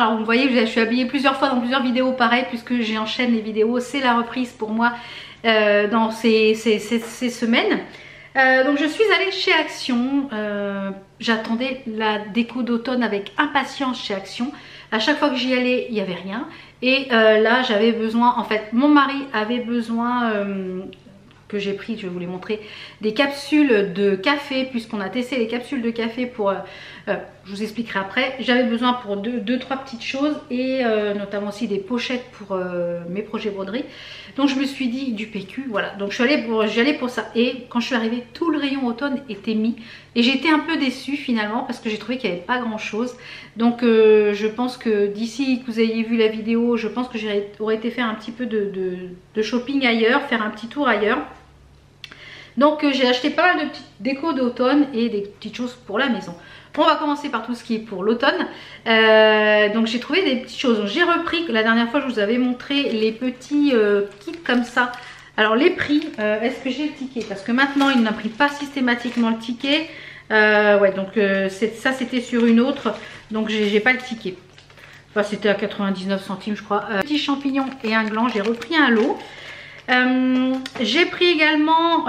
Alors vous voyez, je suis habillée plusieurs fois dans plusieurs vidéos pareil, puisque j'enchaîne les vidéos, c'est la reprise pour moi dans ces semaines. Donc je suis allée chez Action, j'attendais la déco d'automne avec impatience chez Action. À chaque fois que j'y allais, il n'y avait rien. Et là, j'avais besoin, en fait, mon mari avait besoin, que j'ai pris, je vais vous les montrer, des capsules de café, puisqu'on a testé les capsules de café pour, je vous expliquerai après. J'avais besoin pour deux, trois petites choses et notamment aussi des pochettes pour mes projets broderie. Donc je me suis dit du PQ, voilà. Donc j'y allais pour ça. Et quand je suis arrivée, tout le rayon automne était mis. Et j'étais un peu déçue finalement parce que j'ai trouvé qu'il n'y avait pas grand chose. Donc je pense que d'ici que vous ayez vu la vidéo, je pense que j'aurais été faire un petit peu de shopping ailleurs, faire un petit tour ailleurs. Donc j'ai acheté pas mal de petites décos d'automne et des petites choses pour la maison. On va commencer par tout ce qui est pour l'automne. Donc j'ai trouvé des petites choses. J'ai repris, la dernière fois je vous avais montré les petits kits comme ça. Alors les prix, est-ce que j'ai le ticket? Parce que maintenant il n'imprime pas systématiquement le ticket. Ouais, donc ça c'était sur une autre. Donc j'ai pas le ticket. Enfin c'était à 99 centimes je crois. Petits champignons et un gland, j'ai repris un lot. J'ai repris également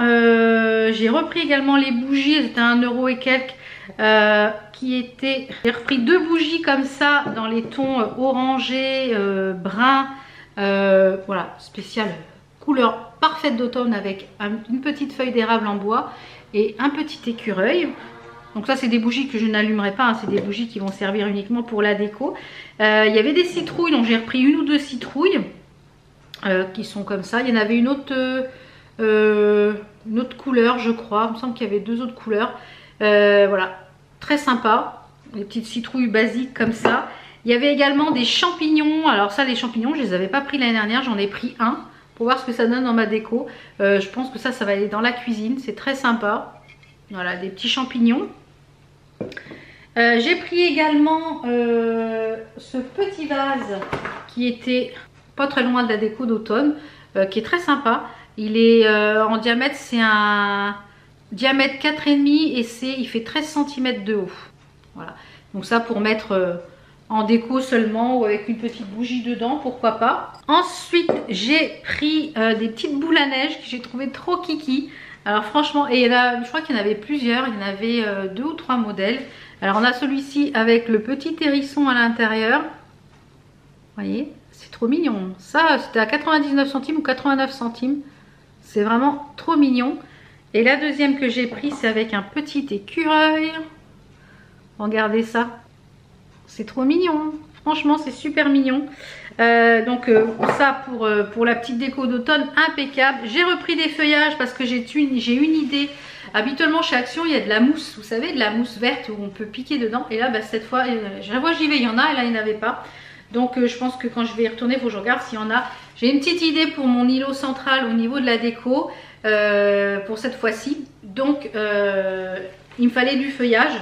les bougies, c'était 1 € et quelques. J'ai repris 2 bougies comme ça dans les tons orangé, brun, voilà, spécial, couleur parfaite d'automne avec une petite feuille d'érable en bois et un petit écureuil. Donc ça c'est des bougies que je n'allumerai pas, hein, c'est des bougies qui vont servir uniquement pour la déco. Il y avait des citrouilles, donc j'ai repris 1 ou 2 citrouilles qui sont comme ça. Il y en avait une autre couleur je crois, il me semble qu'il y avait 2 autres couleurs. Voilà, très sympa, les petites citrouilles basiques comme ça. Il y avait également des champignons. Alors ça, les champignons, je les avais pas pris l'année dernière, j'en ai pris un pour voir ce que ça donne dans ma déco. Je pense que ça va aller dans la cuisine, c'est très sympa. Voilà, des petits champignons. J'ai pris également ce petit vase qui était pas très loin de la déco d'automne, qui est très sympa. Il est en diamètre, c'est un diamètre 4,5 et il fait 13 cm de haut. Voilà, donc ça pour mettre en déco seulement ou avec une petite bougie dedans, pourquoi pas. Ensuite j'ai pris des petites boules à neige que j'ai trouvé trop kiki. Alors franchement, et là je crois qu'il y en avait plusieurs, il y en avait 2 ou 3 modèles. Alors on a celui-ci avec le petit hérisson à l'intérieur, vous voyez, c'est trop mignon. Ça c'était à 99 centimes ou 89 centimes, c'est vraiment trop mignon. Et la deuxième que j'ai pris, c'est avec un petit écureuil. Regardez ça. C'est trop mignon. Franchement, c'est super mignon. Donc ça pour la petite déco d'automne, impeccable. J'ai repris des feuillages parce que j'ai une idée. Habituellement chez Action, il y a de la mousse. Vous savez, de la mousse verte où on peut piquer dedans. Et là, bah, cette fois, chaque fois j'y vais, il y en a. Et là, il n'y en avait pas. Donc je pense que quand je vais y retourner, il faut que je regarde s'il y en a. J'ai une petite idée pour mon îlot central au niveau de la déco. Pour cette fois-ci, donc il me fallait du feuillage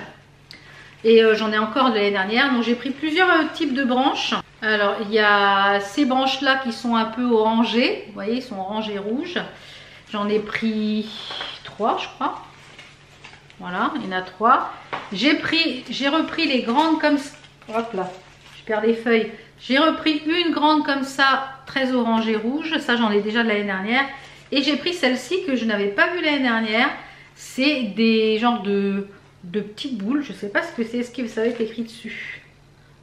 et j'en ai encore de l'année dernière, donc j'ai pris plusieurs types de branches. Alors il y a ces branches là qui sont un peu orangées, vous voyez, ils sont orange et rouge. J'en ai pris 3 je crois, voilà, il y en a 3. J'ai repris les grandes comme ça. Hop là, je perds des feuilles. J'ai repris une grande comme ça, très orange et rouge, ça j'en ai déjà de l'année dernière. Et j'ai pris celle-ci que je n'avais pas vue l'année dernière. C'est des genres de petites boules. Je ne sais pas ce que c'est. Est-ce que ça va être écrit dessus?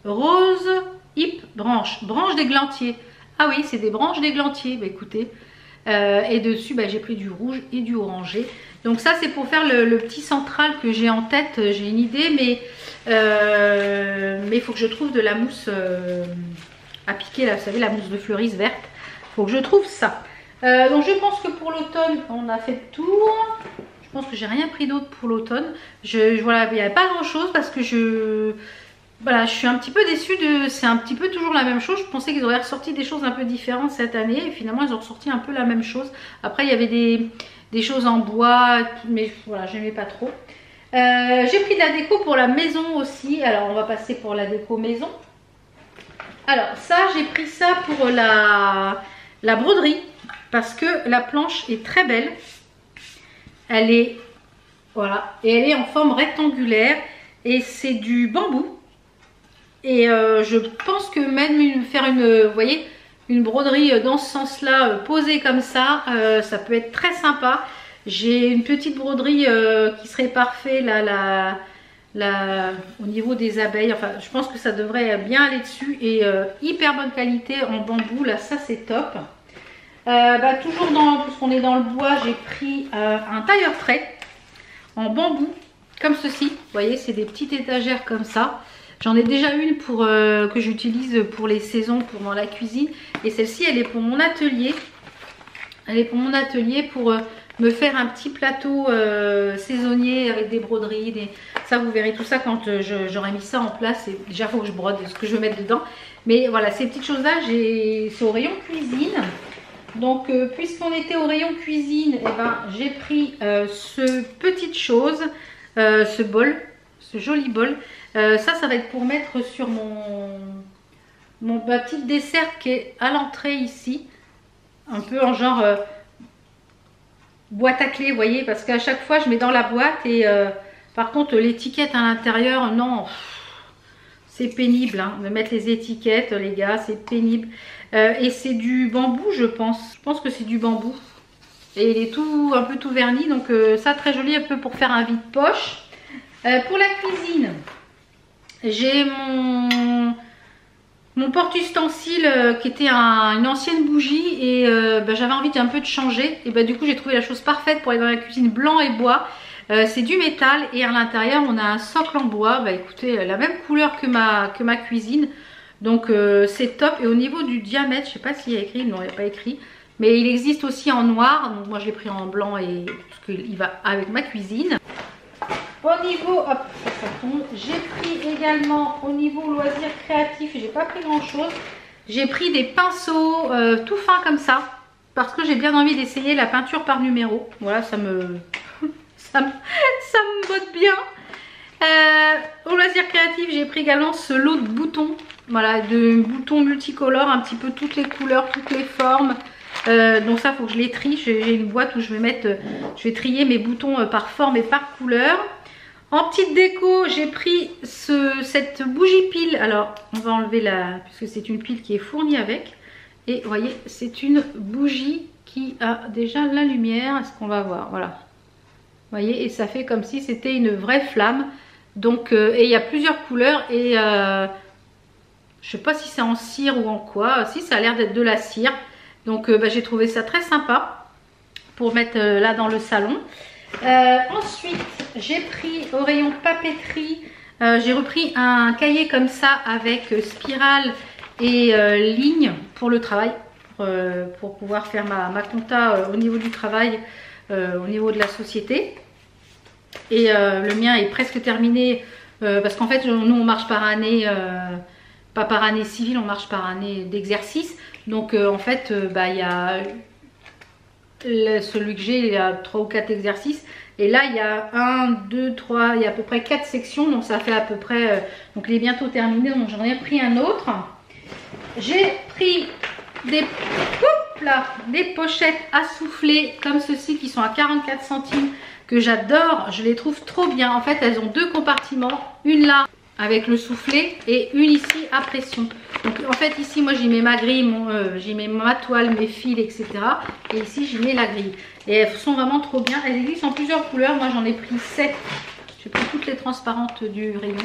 Rose, hip, branche. Branche d'églantier. Ah oui, c'est des branches d'églantier. Bah écoutez. Et dessus, bah, j'ai pris du rouge et du orangé. Donc ça, c'est pour faire le petit central que j'ai en tête. J'ai une idée, mais il faut que je trouve de la mousse à piquer. Là, vous savez, la mousse de Fleuris verte. Il faut que je trouve ça. Donc je pense que pour l'automne on a fait le tour. Je pense que j'ai rien pris d'autre pour l'automne. Voilà, il n'y avait pas grand chose parce que je suis un petit peu déçue c'est un petit peu toujours la même chose. Je pensais qu'ils auraient ressorti des choses un peu différentes cette année et finalement ils ont ressorti un peu la même chose. Après il y avait des choses en bois, mais voilà, j'aimais pas trop. J'ai pris de la déco pour la maison aussi. Alors on va passer pour la déco maison. Alors ça, j'ai pris ça pour la broderie. Parce que la planche est très belle. Elle est, voilà, et elle est en forme rectangulaire. Et c'est du bambou. Et je pense que même faire une, vous voyez, une broderie dans ce sens-là, posée comme ça peut être très sympa. J'ai une petite broderie qui serait parfaite là, au niveau des abeilles. Enfin, je pense que ça devrait bien aller dessus. Et hyper bonne qualité en bambou, là, ça c'est top. Toujours puisqu'on est dans le bois, j'ai pris un tailleur trait en bambou, comme ceci. Vous voyez, c'est des petites étagères comme ça. J'en ai déjà une que j'utilise pour les saisons, pour dans la cuisine. Et celle-ci, elle est pour mon atelier. Elle est pour mon atelier pour me faire un petit plateau saisonnier avec des broderies. Ça, vous verrez tout ça quand j'aurai mis ça en place. Et déjà, il faut que je brode ce que je veux mettre dedans. Mais voilà, ces petites choses-là, c'est au rayon cuisine. Donc, puisqu'on était au rayon cuisine, j'ai pris ce petite chose, ce bol, ce joli bol. Ça va être pour mettre sur ma petite dessert qui est à l'entrée ici. Un peu en genre boîte à clé, vous voyez, parce qu'à chaque fois je mets dans la boîte et par contre l'étiquette à l'intérieur, non, c'est pénible hein, de mettre les étiquettes, les gars, c'est pénible. Et c'est du bambou, je pense que c'est du bambou. Et il est un peu tout verni, donc ça très joli, un peu pour faire un vide-poche. Pour la cuisine, j'ai mon porte-ustensile qui était une ancienne bougie et j'avais envie d'un peu de changer. Et du coup j'ai trouvé la chose parfaite pour aller dans la cuisine, blanc et bois. C'est du métal et à l'intérieur on a un socle en bois. Écoutez, la même couleur que ma cuisine. Donc c'est top. Et au niveau du diamètre, je sais pas s'il y a écrit, non il n'y a pas écrit. Mais il existe aussi en noir. Donc moi je l'ai pris en blanc et parce qu'il va avec ma cuisine. Au niveau, hop, ça tombe. J'ai pris également au niveau loisirs créatifs, j'ai pas pris grand chose. J'ai pris des pinceaux tout fins comme ça parce que j'ai bien envie d'essayer la peinture par numéro. Voilà, ça me botte bien. Au loisirs créatifs, j'ai pris également ce lot de boutons. Voilà, de boutons multicolores, un petit peu toutes les couleurs, toutes les formes. Donc ça, il faut que je les trie. J'ai une boîte où je vais trier mes boutons par forme et par couleur. En petite déco, j'ai pris cette bougie pile. Alors, on va enlever puisque c'est une pile qui est fournie avec. Et vous voyez, c'est une bougie qui a déjà la lumière. Est-ce qu'on va voir? Voilà. Vous voyez, et ça fait comme si c'était une vraie flamme. Donc, et il y a plusieurs couleurs. Et je sais pas si c'est en cire ou en quoi. Si, ça a l'air d'être de la cire. Donc, j'ai trouvé ça très sympa pour mettre là dans le salon. Ensuite, j'ai pris au rayon papeterie, j'ai repris un cahier comme ça avec spirale et ligne pour le travail, pour pouvoir faire ma compta au niveau du travail, au niveau de la société. Et le mien est presque terminé parce qu'en fait nous on marche par année, pas par année civile, on marche par année d'exercice. Donc en fait il y a celui que j'ai, il y a 3 ou 4 exercices et là il y a 1, 2, 3, il y a à peu près 4 sections, donc ça fait à peu près donc il est bientôt terminé, donc j'en ai pris un autre. J'ai pris des pochettes à souffler comme ceci qui sont à 44 centimes que j'adore, je les trouve trop bien. En fait elles ont 2 compartiments, une là avec le soufflet et une ici à pression. Donc en fait ici moi j'y mets ma grille, j'y mets ma toile, mes fils, etc. Et ici j'y mets la grille. Et elles sont vraiment trop bien. Elles existent en plusieurs couleurs. Moi j'en ai pris 7. J'ai pris toutes les transparentes du rayon.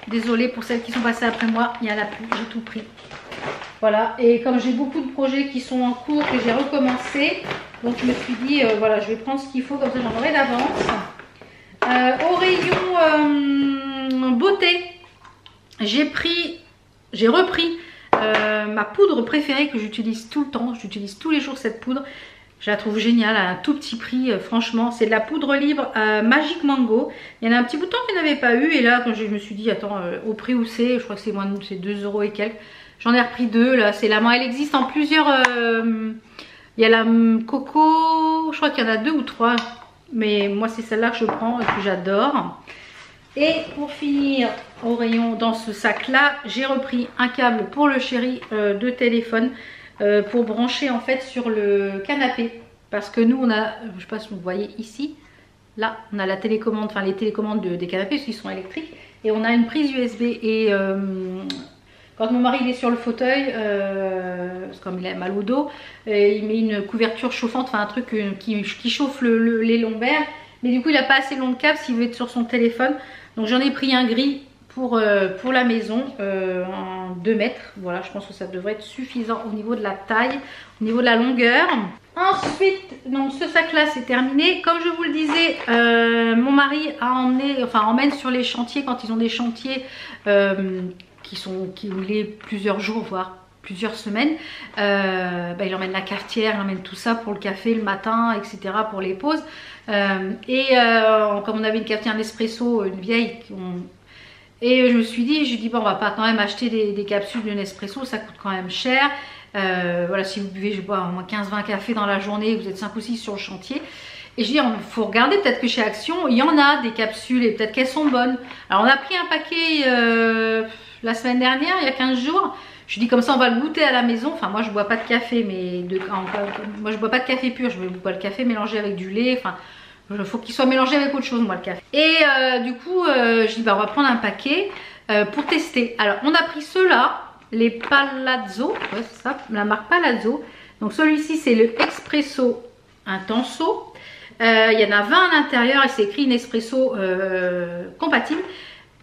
Désolée pour celles qui sont passées après moi, il n'y en a plus, j'ai tout pris. Voilà, et comme j'ai beaucoup de projets qui sont en cours, que j'ai recommencé, donc je me suis dit, voilà, je vais prendre ce qu'il faut, comme ça j'en aurai d'avance. Au rayon beauté, j'ai repris ma poudre préférée que j'utilise tout le temps, j'utilise tous les jours cette poudre. Je la trouve géniale à un tout petit prix, franchement. C'est de la poudre libre Magic Mango. Il y en a un petit bout de temps qu'il n'y avait pas eu. Et là, quand je me suis dit, attends, au prix où c'est, je crois que c'est moins de 2 € et quelques. J'en ai repris 2. Là, c'est la main. Elle existe en plusieurs. Il y a la coco. Je crois qu'il y en a 2 ou 3. Mais moi, c'est celle-là que je prends et que j'adore. Et pour finir, au rayon dans ce sac-là, j'ai repris un câble pour le chéri de téléphone. Pour brancher en fait sur le canapé parce que nous on a, je sais pas si vous voyez ici, là on a la télécommande, enfin les télécommandes des canapés parce qu'ils sont électriques, et on a une prise USB. Et quand mon mari il est sur le fauteuil, parce que comme il a mal au dos, il met une couverture chauffante, enfin un truc qui chauffe les lombaires, mais du coup il n'a pas assez long de câble s'il veut être sur son téléphone. Donc j'en ai pris un gris pour la maison en 2 mètres. Voilà, je pense que ça devrait être suffisant au niveau de la taille, au niveau de la longueur. Ensuite, donc ce sac là c'est terminé. Comme je vous le disais, mon mari emmène sur les chantiers quand ils ont des chantiers qui roulaient plusieurs jours voire plusieurs semaines. Il emmène la cafetière, il emmène tout ça pour le café le matin, etc., pour les pauses. Comme on avait une cafetière Nespresso, une vieille, et je me suis dit bon, on va pas quand même acheter des capsules de Nespresso, ça coûte quand même cher. Voilà, si vous buvez, je bois au moins 15-20 cafés dans la journée, vous êtes 5 ou 6 sur le chantier. Et je dis, il faut regarder, peut-être que chez Action, il y en a des capsules et peut-être qu'elles sont bonnes. Alors on a pris un paquet la semaine dernière, il y a 15 jours. Je dis comme ça on va le goûter à la maison. Enfin moi je bois pas de café, moi je bois pas de café pur, je bois le café mélangé avec du lait. Enfin il faut qu'il soit mélangé avec autre chose moi le café. Et du coup je dis on va prendre un paquet pour tester. Alors on a pris ceux-là, les Palazzo, ouais, c'est ça, la marque Palazzo. Donc celui-ci c'est le Espresso Intenso. Il y en a 20 à l'intérieur et c'est écrit Nespresso compatible.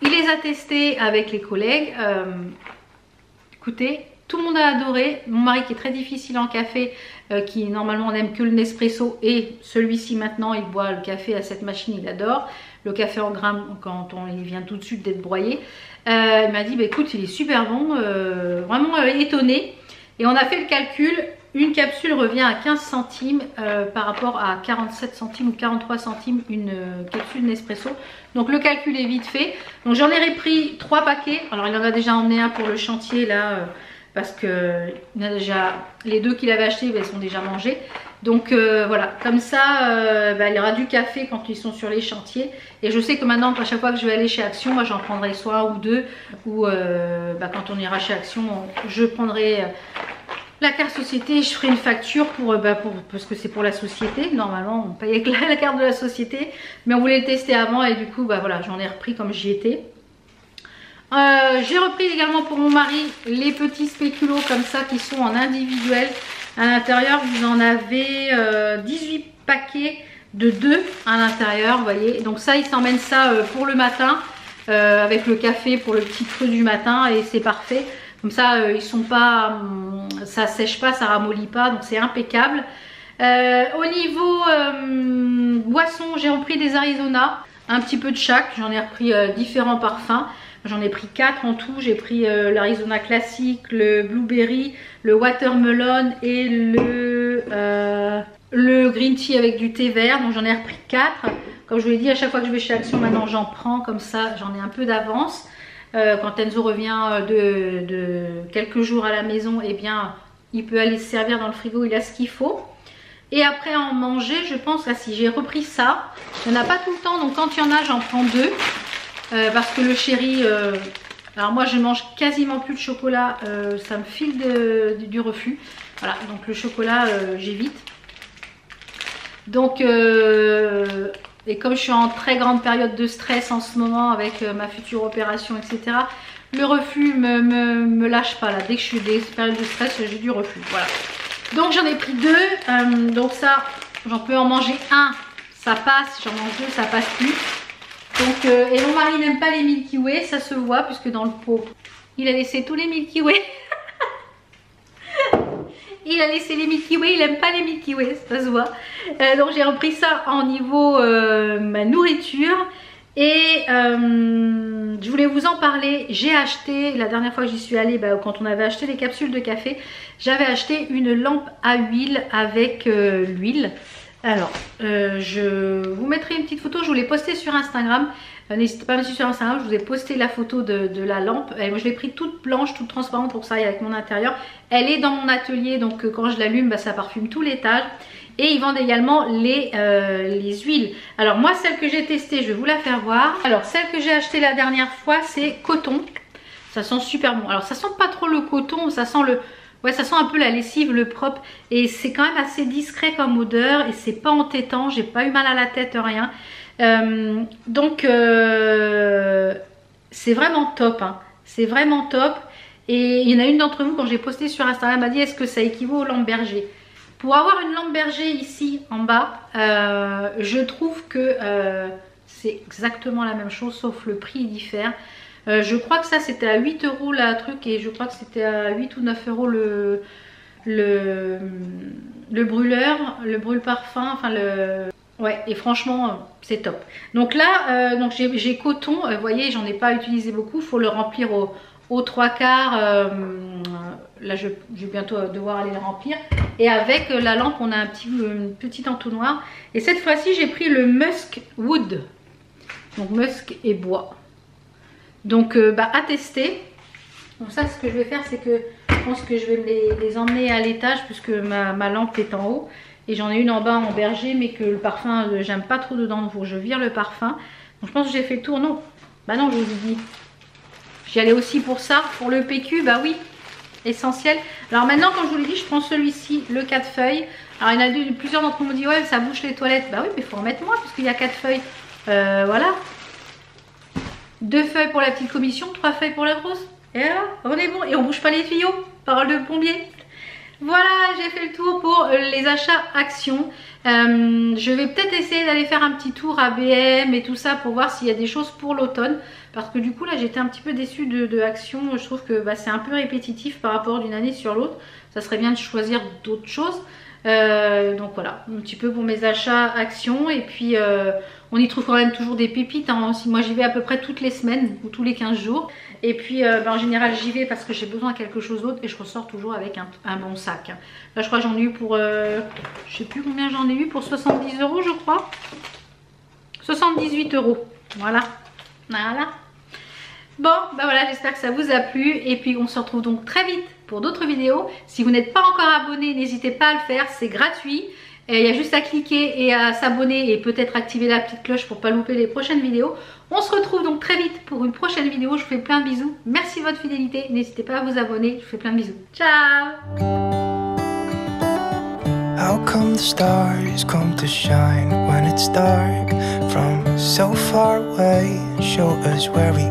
Il les a testés avec les collègues. Écoutez, tout le monde a adoré. Mon mari qui est très difficile en café, qui normalement n'aime que le Nespresso, et celui-ci maintenant il boit le café à cette machine, il adore. Le café en grains quand il vient tout de suite d'être broyé. Il m'a dit bah, écoute il est super bon, vraiment étonné. Et on a fait le calcul, une capsule revient à 15 centimes par rapport à 47 centimes ou 43 centimes une capsule Nespresso. Donc le calcul est vite fait. Donc j'en ai repris 3 paquets. Alors il en a déjà emmené un pour le chantier là, parce que il a déjà, les 2 qu'il avait achetés ils sont déjà mangés. Donc voilà, comme ça il y aura du café quand ils sont sur les chantiers. Et je sais que maintenant à chaque fois que je vais aller chez Action, moi j'en prendrai soit 1 ou 2. Ou quand on ira chez Action, je prendrai la carte société et je ferai une facture parce que c'est pour la société. Normalement on paye avec la carte de la société, mais on voulait le tester avant et du coup voilà, j'en ai repris comme j'y étais. J'ai repris également pour mon mari les petits spéculoos comme ça qui sont en individuel. À l'intérieur vous en avez 18 paquets de 2 à l'intérieur, vous voyez. Donc ça il s'emmène ça pour le matin avec le café pour le petit creux du matin et c'est parfait. Comme ça, ils sont pas, ça sèche pas, ça ramollit pas, donc c'est impeccable. Au niveau boisson, j'ai repris des Arizona, un petit peu de chaque. J'en ai repris différents parfums. J'en ai pris 4 en tout. J'ai pris l'Arizona classique, le blueberry, le watermelon et le green tea avec du thé vert. Donc j'en ai repris 4. Comme je vous l'ai dit, à chaque fois que je vais chez Action, maintenant j'en prends comme ça, j'en ai un peu d'avance. Quand Enzo revient de quelques jours à la maison, eh bien, il peut aller se servir dans le frigo, il a ce qu'il faut. Et après en manger, je pense, là si j'ai repris ça, il n'y en a pas tout le temps, donc quand il y en a, j'en prends 2. Parce que le chéri, alors moi je mange quasiment plus de chocolat, ça me file du reflux. Voilà, donc le chocolat, j'évite. Donc... et comme je suis en très grande période de stress en ce moment avec ma future opération, etc., le reflux me lâche pas là. Dès que je suis des périodes de stress, j'ai du reflux. Voilà. Donc j'en ai pris 2. Donc ça, j'en peux en manger 1, ça passe. J'en mange 2, ça passe plus. Donc, et mon mari n'aime pas les Milky Way, ça se voit puisque dans le pot, il a laissé tous les Milky Way. Il a laissé les Milky Way, il n'aime pas les Milky Way, ça se voit. Donc j'ai repris ça en niveau ma nourriture. Et je voulais vous en parler. J'ai acheté, la dernière fois que j'y suis allée, quand on avait acheté les capsules de café, j'avais acheté une lampe à huile avec l'huile. Alors, je vous mettrai une petite photo, je vous l'ai postée sur Instagram. N'hésitez pas à me suivre sur Instagram, je vous ai posté la photo de la lampe. Moi je l'ai pris toute blanche, toute transparente pour que ça aille avec mon intérieur. Elle est dans mon atelier, donc quand je l'allume, ça parfume tout l'étage. Et ils vendent également les huiles. Alors moi celle que j'ai testée, je vais vous la faire voir. Alors celle que j'ai achetée la dernière fois, c'est coton. Ça sent super bon. Alors ça sent pas trop le coton, ça sent Ouais, ça sent un peu la lessive, le propre. Et c'est quand même assez discret comme odeur. Et c'est pas entêtant. J'ai pas eu mal à la tête, rien. Donc, c'est vraiment top. Hein. C'est vraiment top. Et il y en a une d'entre vous, quand j'ai posté sur Instagram, m'a dit est-ce que ça équivaut aux lampes berger. Pour avoir une lampe berger ici en bas, je trouve que c'est exactement la même chose, sauf le prix diffère. Je crois que ça c'était à 8 € la truc, et je crois que c'était à 8 ou 9 € le brûleur, le brûle-parfum, enfin le... Ouais, et franchement, c'est top. Donc là, donc j'ai coton, vous voyez, j'en ai pas utilisé beaucoup, il faut le remplir aux 3/4. Là, je vais bientôt devoir aller le remplir. Et avec la lampe, on a une petite entonnoir. Et cette fois-ci, j'ai pris le Musk Wood. Donc, musk et bois. Donc, à tester. Donc ça, ce que je vais faire, c'est que je pense que je vais les emmener à l'étage puisque ma lampe est en haut. Et j'en ai une en bas en berger, mais que le parfum, j'aime pas trop dedans. Donc, je vire le parfum. Donc, je pense que j'ai fait le tour. Non, bah non, je vous ai dit. J'y allais aussi pour ça, pour le PQ, bah oui, essentiel. Alors maintenant, comme je vous l'ai dit, je prends celui-ci, le 4 feuilles. Alors il y en a plusieurs d'entre vous m'ont dit, ouais, ça bouche les toilettes. Bah oui, mais il faut en mettre moins, parce qu'il y a 4 feuilles. Voilà. 2 feuilles pour la petite commission, 3 feuilles pour la grosse. Et là, on est bon. Et on bouge pas les tuyaux, parole de plombier. Voilà, j'ai fait le tour pour les achats Action. Je vais peut-être essayer d'aller faire un petit tour à BM et tout ça pour voir s'il y a des choses pour l'automne. Parce que du coup là j'étais un petit peu déçue de Action. Je trouve que c'est un peu répétitif par rapport d'une année sur l'autre. Ça serait bien de choisir d'autres choses. Donc voilà, un petit peu pour mes achats Action. Et puis on y trouve quand même toujours des pépites. Hein. Moi j'y vais à peu près toutes les semaines ou tous les 15 jours. Et puis en général j'y vais parce que j'ai besoin de quelque chose d'autre. Et je ressors toujours avec un bon sac. Là je crois que j'en ai eu pour... je sais plus combien j'en ai eu, pour 70 € je crois. 78 €. Voilà. Voilà. Bon, voilà, j'espère que ça vous a plu. Et puis on se retrouve donc très vite pour d'autres vidéos. Si vous n'êtes pas encore abonné, n'hésitez pas à le faire, c'est gratuit. Il y a juste à cliquer et à s'abonner et peut-être activer la petite cloche pour ne pas louper les prochaines vidéos. On se retrouve donc très vite pour une prochaine vidéo. Je vous fais plein de bisous. Merci de votre fidélité. N'hésitez pas à vous abonner. Je vous fais plein de bisous. Ciao! How come the stars come to shine when it's dark from so far away? Show us where we